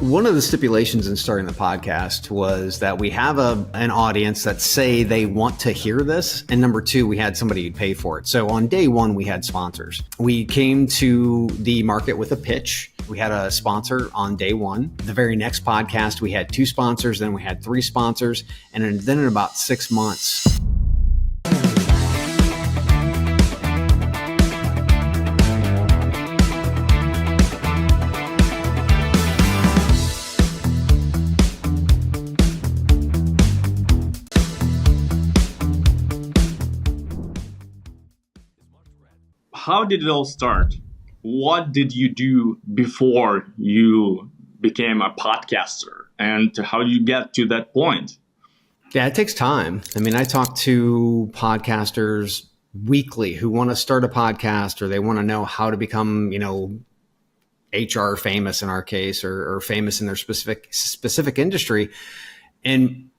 One of the stipulations in starting the podcast was that we have an audience that say they want to hear this. And number two, we had somebody who'd pay for it. So on day one, we had sponsors. We came to the market with a pitch. We had a sponsor on day one. The very next podcast, we had 2 sponsors, then we had 3 sponsors. And then in about 6 months, how did it all start? What did you do before you became a podcaster? And how did you get to that point? Yeah, it takes time. I mean, I talk to podcasters weekly who want to start a podcast or they want to know how to become, HR famous in our case, or famous in their specific industry. And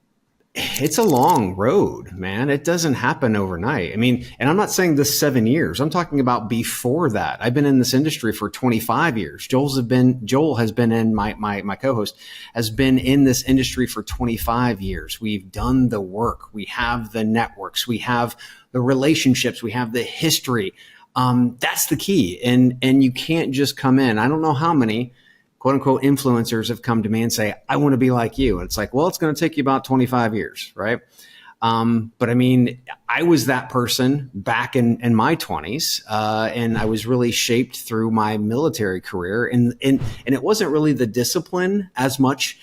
it's a long road, man. It doesn't happen overnight. I mean, and I'm not saying this 7 years. I'm talking about before that. I've been in this industry for 25 years. Joel has been in my co-host has been in this industry for 25 years. We've done the work. We have the networks. We have the relationships. We have the history. That's the key. And you can't just come in. I don't know how many quote unquote influencers have come to me and say, I want to be like you. And it's like, well, it's going to take you about 25 years. Right. But I mean, I was that person back in my 20s. And I was really shaped through my military career. And it wasn't really the discipline as much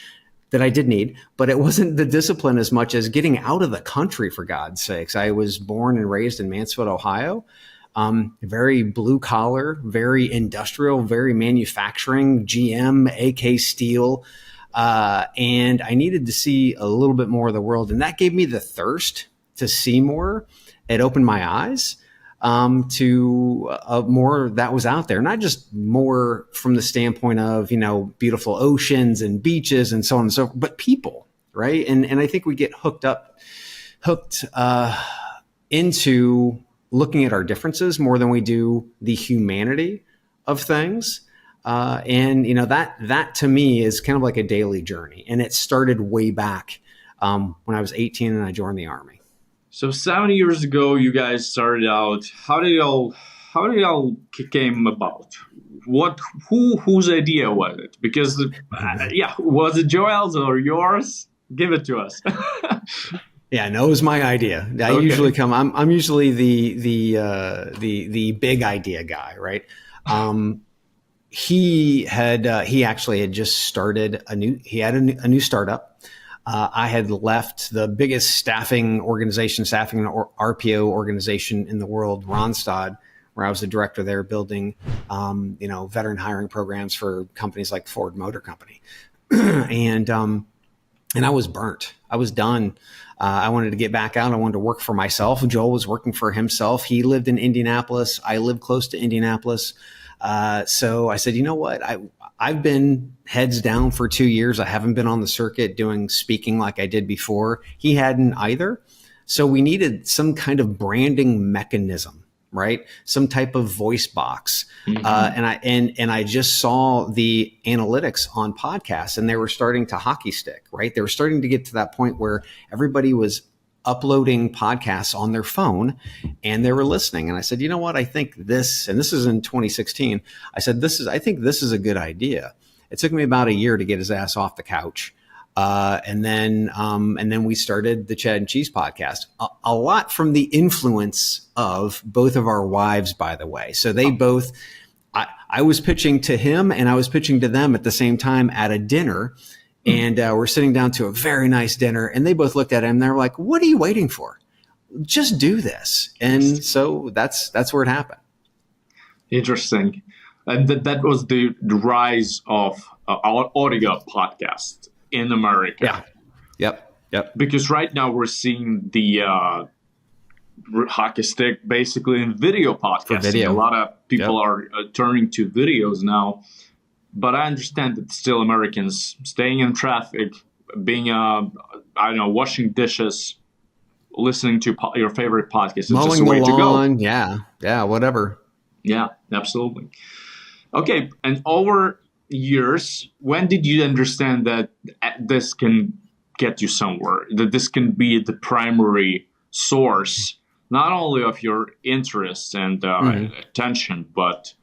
that I did need, but it wasn't the discipline as much as getting out of the country, for God's sakes. I was born and raised in Mansfield, Ohio. Very blue collar, very industrial, very manufacturing, GM, AK Steel. And I needed to see a little bit more of the world. And that gave me the thirst to see more. It opened my eyes to more that was out there, not just more from the standpoint of, beautiful oceans and beaches and so on and so forth, but people, right? And I think we get hooked into looking at our differences more than we do the humanity of things. That to me is kind of like a daily journey. And it started way back when I was 18 and I joined the Army. So 7 years ago, you guys started out. How did y'all came about? Whose idea was it? Because was it Joel's or yours? Give it to us. Yeah, no, it was my idea. I'm usually the big idea guy, right? He actually had just started a new startup. I had left the biggest staffing or RPO organization in the world, Randstad, where I was the director there building, veteran hiring programs for companies like Ford Motor Company. And I was burnt. I was done. I wanted to get back out. I wanted to work for myself. Joel was working for himself. He lived in Indianapolis. I lived close to Indianapolis. So I said, you know what? I've been heads down for 2 years. I haven't been on the circuit doing speaking like I did before. He hadn't either. So we needed some kind of branding mechanism, right? Some type of voice box. Mm-hmm. And I just saw the analytics on podcasts and they were starting to hockey stick, right? They were starting to get to that point where everybody was uploading podcasts on their phone and they were listening. And I said, you know what? I think this, and this is in 2016. I said, I think this is a good idea. It took me about a year to get his ass off the couch. And then we started the Chad and Cheese podcast, a lot from the influence of both of our wives, by the way. So they both, I was pitching to him and I was pitching to them at the same time at a dinner. And we're sitting down to a very nice dinner and they both looked at him and they're like, what are you waiting for? Just do this. And so that's where it happened. Interesting. And that was the rise of our audio podcast in America. Yeah. Yep. Because right now we're seeing the hockey stick basically in video podcasting. Video. A lot of people are turning to videos now. But I understand that still Americans staying in traffic, being, washing dishes, listening to your favorite podcast is just a way to go. Yeah, whatever. Yeah, absolutely. Okay, and over years, when did you understand that this can get you somewhere, that this can be the primary source, not only of your interest and attention, but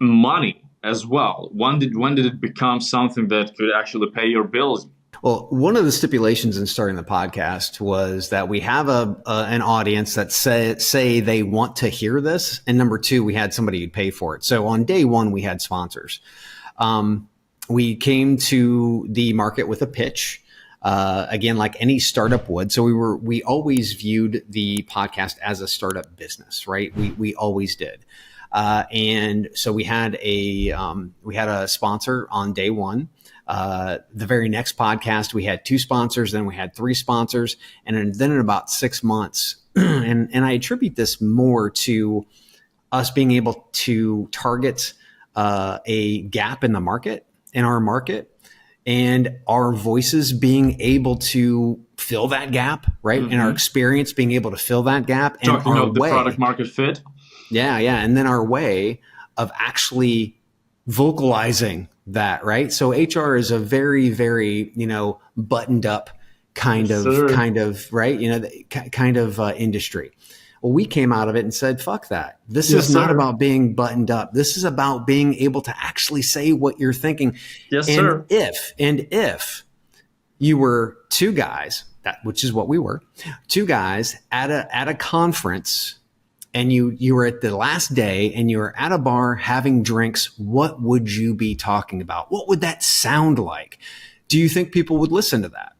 money as well? When did it become something that could actually pay your bills? Well, one of the stipulations in starting the podcast was that we have an audience that say they want to hear this, and number two, we had somebody who'd pay for it. So on day one, we had sponsors. We came to the market with a pitch. Again, like any startup would. So we always viewed the podcast as a startup business, right? We always did. And so we had a sponsor on day one. The very next podcast, we had 2 sponsors, then we had 3 sponsors. And then in about 6 months, and I attribute this more to us being able to target, a gap in the market, in our market, and our voices being able to fill that gap, right? And our experience being able to fill that gap. And Talking about the product market fit. Yeah. And then our way of actually vocalizing that, right? So HR is a very, very, buttoned up kind of, right? Industry. Well, we came out of it and said, fuck that. This is not about being buttoned up. This is about being able to actually say what you're thinking. Yes, and sir. If you were 2 guys, which is what we were, 2 guys at a conference, and you were at the last day and you were at a bar having drinks, what would you be talking about? What would that sound like? Do you think people would listen to that?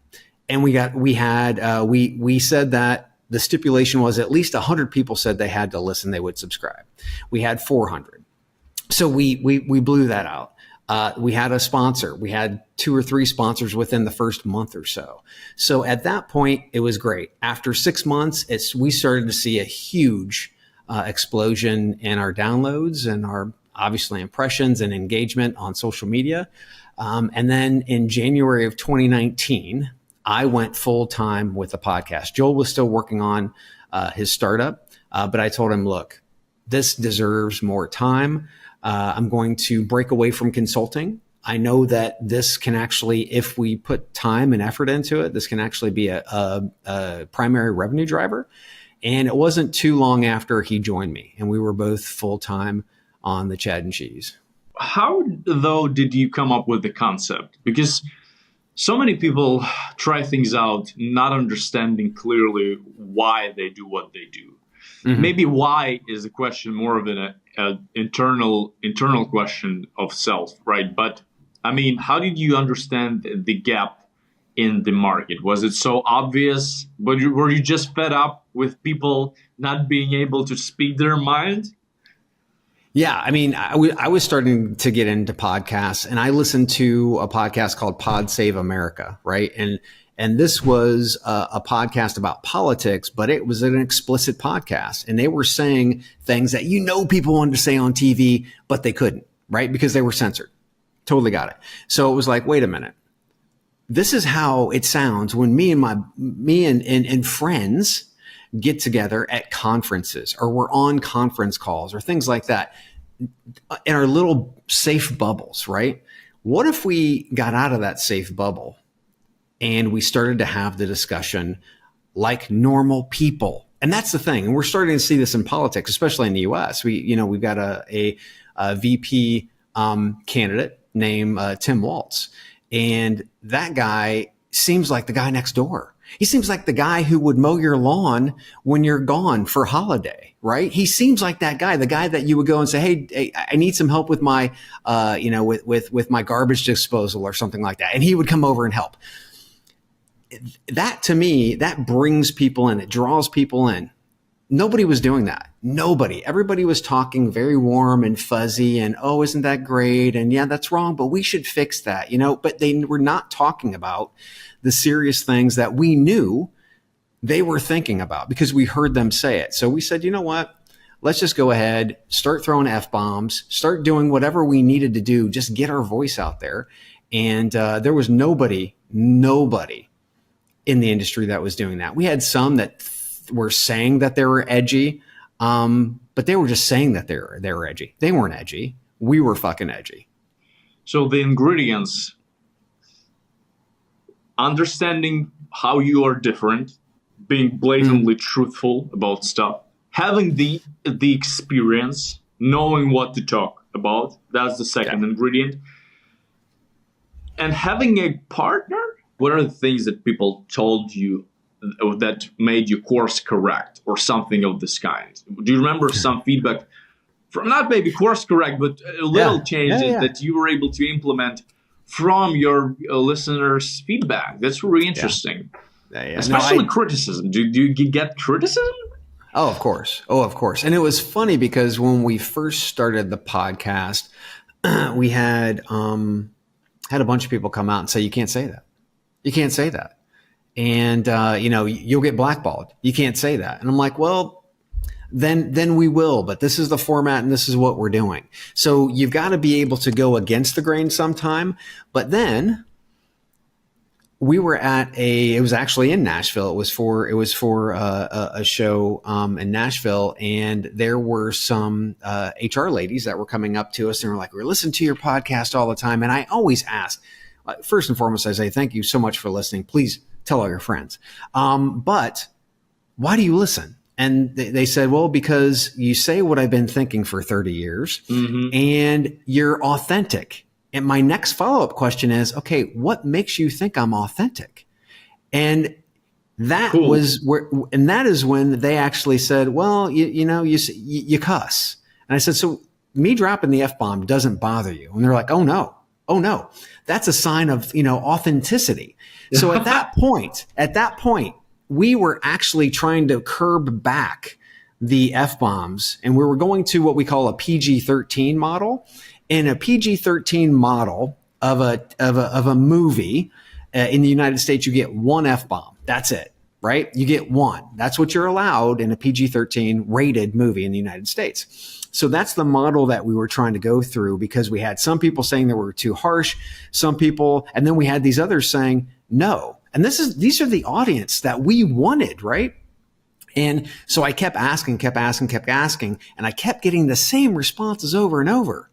And we said that the stipulation was at least 100 people said they had to listen, they would subscribe. We had 400. So we blew that out. We had a sponsor. We had 2 or 3 sponsors within the first month or so. So at that point, it was great. After 6 months, we started to see a huge explosion in our downloads and our obviously impressions and engagement on social media. And then in January of 2019, I went full time with the podcast. Joel was still working on his startup, but I told him, look, this deserves more time. I'm going to break away from consulting. I know that this can actually, if we put time and effort into it, this can actually be a primary revenue driver. And it wasn't too long after he joined me, and we were both full time on the Chad and Cheese. How, though, did you come up with the concept? Because so many people try things out, not understanding clearly why they do what they do. Mm-hmm. Maybe why is a question more of an internal question of self, right? But I mean, how did you understand the gap in the market? Was it so obvious? Were you just fed up with people not being able to speak their mind? Yeah, I mean, I was starting to get into podcasts, and I listened to a podcast called Pod Save America, right? And this was a podcast about politics, but it was an explicit podcast, and they were saying things that people wanted to say on TV, but they couldn't, right? Because they were censored. Totally got it. So it was like, wait a minute. This is how it sounds when me and friends get together at conferences, or we're on conference calls or things like that in our little safe bubbles, right? What if we got out of that safe bubble and we started to have the discussion like normal people? And that's the thing. And we're starting to see this in politics, especially in the US. We've got a VP candidate named Tim Waltz. And that guy seems like the guy next door. He seems like the guy who would mow your lawn when you're gone for holiday, right? He seems like that guy, the guy that you would go and say, hey, I need some help with my, with my garbage disposal or something like that. And he would come over and help. That, to me, that brings people in. It draws people in. Nobody was doing that. Nobody. Everybody was talking very warm and fuzzy and, oh, isn't that great? And yeah, that's wrong, but we should fix that, but they were not talking about the serious things that we knew they were thinking about because we heard them say it. So we said, you know what? Let's just go ahead, start throwing F-bombs, start doing whatever we needed to do, just get our voice out there. And there was nobody in the industry that was doing that. We had some that were saying that they were edgy, but they were just saying that they were edgy. They weren't edgy. We were fucking edgy. So the ingredients, understanding how you are different, being blatantly truthful about stuff, having the experience, knowing what to talk about. That's the second ingredient. And having a partner. What are the things that people told you that made you course correct or something of this kind? Do you remember some feedback from, not maybe course correct, but little changes that you were able to implement from your listeners' feedback? That's really interesting. Especially criticism. Do you get criticism? Oh, of course. And it was funny because when we first started the podcast, we had a bunch of people come out and say, you can't say that. You can't say that. And, you'll get blackballed. You can't say that. And I'm like, well, then we will, but this is the format and this is what we're doing. So you've got to be able to go against the grain sometime. But then we were it was actually in Nashville. It was for a show in Nashville, and there were some HR ladies that were coming up to us and were like, "We're listening to your podcast all the time." And I always ask, first and foremost, I say, thank you so much for listening. Please tell all your friends. But why do you listen? And they said, well, because you say what I've been thinking for 30 years and you're authentic. And my next follow-up question is, okay, what makes you think I'm authentic? And that that is when they actually said, well, you cuss. And I said, so me dropping the F-bomb doesn't bother you? And they're like, oh no, that's a sign of, authenticity. So at that point, we were actually trying to curb back the F-bombs, and we were going to what we call a PG-13 model. In a PG-13 model of a movie in the United States, you get one F-bomb. That's it, right? You get one. That's what you're allowed in a PG-13 rated movie in the United States. So that's the model that we were trying to go through, because we had some people saying that we were too harsh, some people, and then we had these others saying no. And these are the audience that we wanted, right? And so I kept asking, and I kept getting the same responses over and over.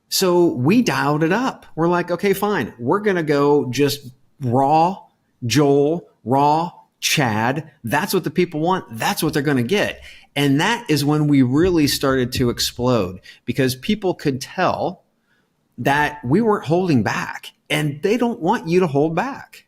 So we dialed it up. We're like, okay, fine. We're going to go just raw Joel, raw Chad. That's what the people want. That's what they're going to get. And that is when we really started to explode, because people could tell that we weren't holding back, and they don't want you to hold back.